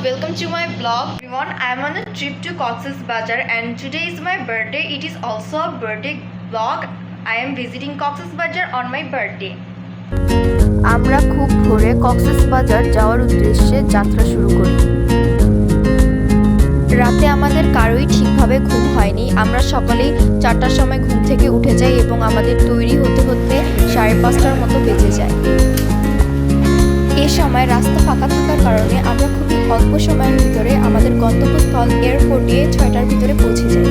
Welcome to my vlog everyone. I am on a trip to Cox's Bazar and today is my birthday. It is also a birthday vlog. I am visiting Cox's Bazar on my birthday. আমরা খুব ভোরে কক্সেস বাজার যাওয়ার উদ্দেশ্যে যাত্রা শুরু করি। রাতে আমাদের কারোই ঠিকভাবে ঘুম হয়নি। আমরা সকালেই 4টার সময় ঘুম থেকে উঠে যাই এবং আমাদের তৈরি হতে হতে 5:30টার মতো বেজে যায়। এই সময় রাস্তা ফাঁকা থাকার কারণে আমরা খুবই অল্প সময়ের ভিতরে আমাদের গন্তব্যস্থল এয়ারপোর্টে 6টার ভিতরে পৌঁছে যাই।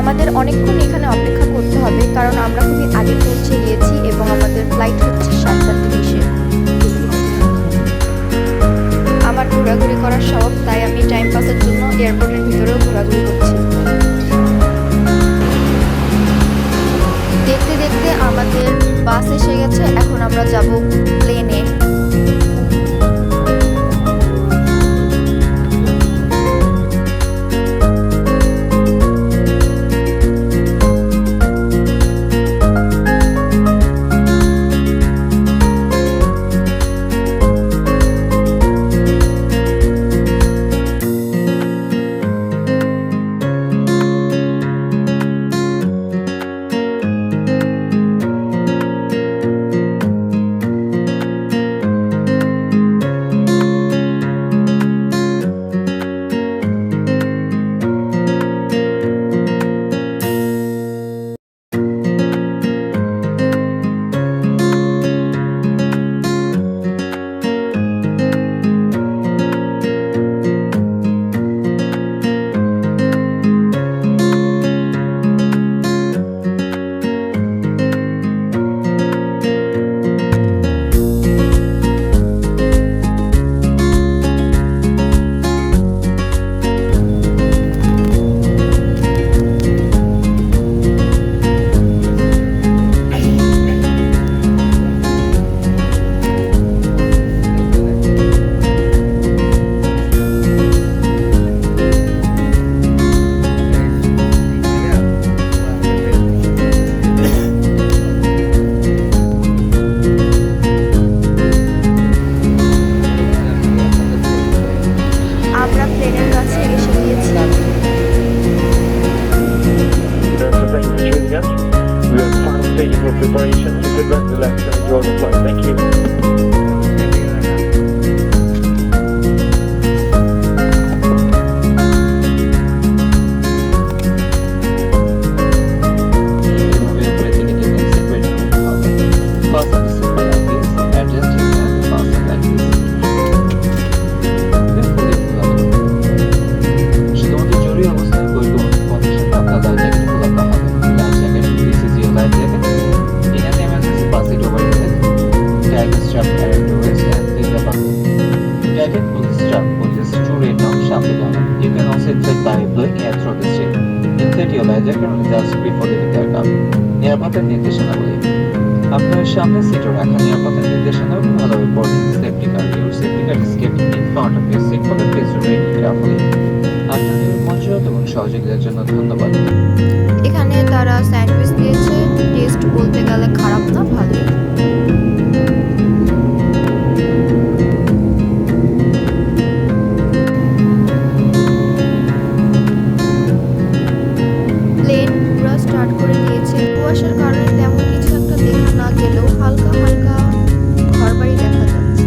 আমাদের অনেকক্ষণ এখানে অপেক্ষা করতে হবে কারণ আমরা খুবই আগে পৌঁছে গিয়েছি এবং আমাদের ফ্লাইট হচ্ছে 7:30। আমার ঘোরাঘুরি করার শখ, তাই আমি টাইম পাসের জন্য এয়ারপোর্টের ভিতরেও ঘোরাঘুরি করছি। দেখতে দেখতে আমাদের বাস এসে গেছে, এখন আমরা যাব প্লেনে। Preparation, so good luck, relax and enjoy the flight. Thank you. You can also inflate by blowing air through the street. Inflate your life jacket just before leaving the aircraft. নিরাপত্তার নির্দেশনাবলী। আপনার সামনে সিটে রাখা নিরাপত্তার নির্দেশনাবলী ভালোভাবে পড়ুন। Safety card, your safety card is kept in front of your seat for the place to read carefully. আপনাদের মনোযোগ এবং সহযোগিতার জন্য ধন্যবাদ। এখানে তারা স্যান্ডউইচ দিয়েছে, টেস্ট বলতে গেলে খারাপ না, ভালোই। স্টার্ট করে দিয়েছে। কুয়াশার কারণে তেমন কিছু একটা দেখা না গেলেও হালকা হালকা ঘরবাড়ি দেখা যাচ্ছে।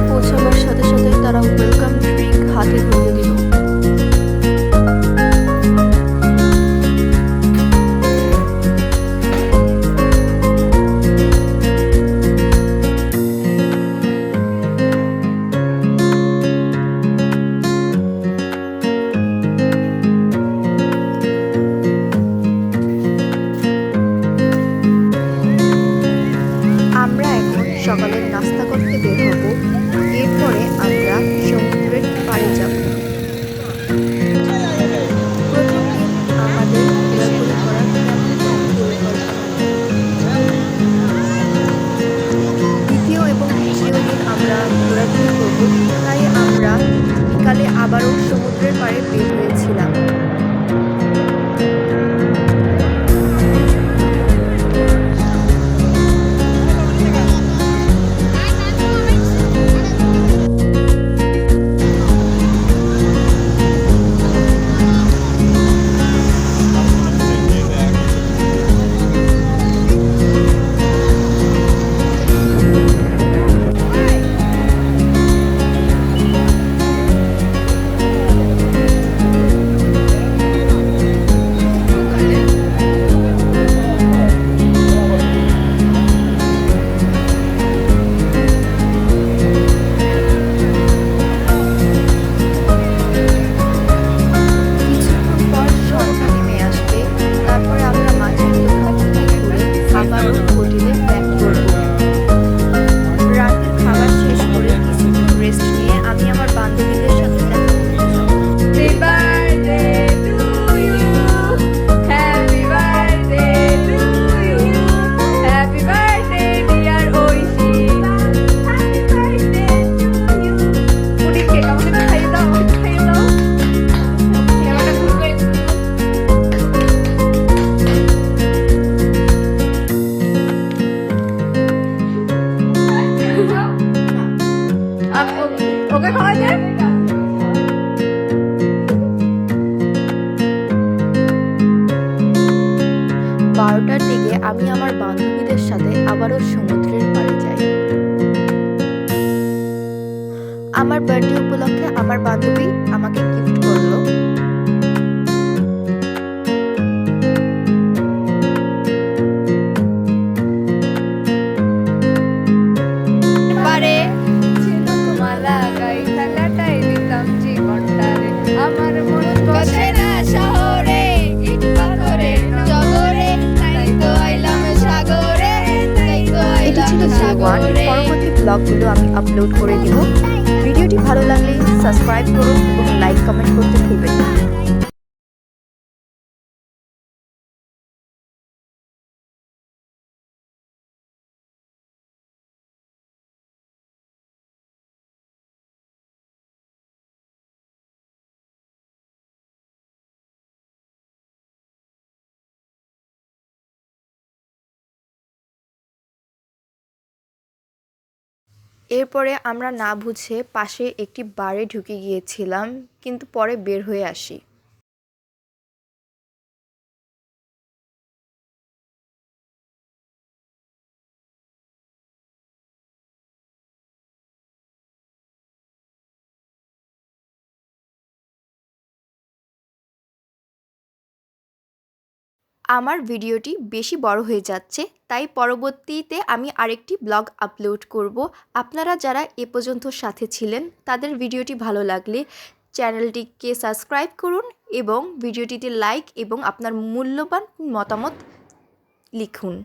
পৌঁছাবার সাথে সাথে তারা ওয়েলকাম ড্রিঙ্ক হাতে ধরিয়ে দিল। আমরা এখন সকালের নাস্তা করতে বের হব, এরপরে আমরা সমুদ্রের পাড়ে যাব। প্রথম দিন আমাদের ঘোরাঘুরি করার তেমন কোনো পরিকল্পনা নেই। দ্বিতীয় এবং তৃতীয় দিন আমরা ঘোরাঘুরি করব, তাই আমরা বিকালে আবারও সমুদ্রের পাড়ে বের হয়েছিলাম। কিছুক্ষণ পর সন্ধ্যা নেমে আসবে, তারপরে আমরা মাঝের দোকানটি ঘুরে আবারও হোটেলে ব্যাক করব। রাতের খাবার শেষ করে কিছুক্ষণ রেস্ট নিয়ে আমি আমার বান্ধবীদের সাথে দেখা করতে যাব। Happy birthday to you. Happy birthday to you. Happy birthday dear Oishi. Happy birthday to you. উনি কেক আমাকে খাইয়ে দাও, আমাকে খাইয়ে দাও। ক্যামেরাটা ঘুরে করে ওকে খাওয়াই দে। 12টার দিকে আমি আমার বান্ধবীদের সাথে আবারও সমুদ্রের পাড়ে যাই। আমার বার্থডে উপলক্ষে আমার বান্ধবী আমাকে গিফট করলো। পারে মালা গাই খেলাটাই দিতাম জীবনটারে আমার মন বসে না শহরে ইট পাথরে জগরে তাই তো আইলাম সাগরে তাই তো এটি ছিল আইলাম ডে 1। সাগরে। পরবর্তী ব্লগগুলো আমি আপলোড করে দিব। ভিডিওটি ভালো লাগলে সাবস্ক্রাইব করুন এবং লাইক কমেন্ট করতে ভুলবেন না। এরপরে আমরা না বুঝে পাশে একটি বারে ঢুকে গিয়েছিলাম, কিন্তু পরে বের হয়ে আসি। আমার ভিডিওটি বেশি বড় হয়ে যাচ্ছে, তাই পরবর্তীতে আমি আরেকটি ব্লগ আপলোড করব। আপনারা যারা এ পর্যন্ত সাথে ছিলেন তাদের ভিডিওটি ভালো লাগলে চ্যানেলটিকে সাবস্ক্রাইব করুন এবং ভিডিওটিতে লাইক এবং আপনার মূল্যবান মতামত লিখুন।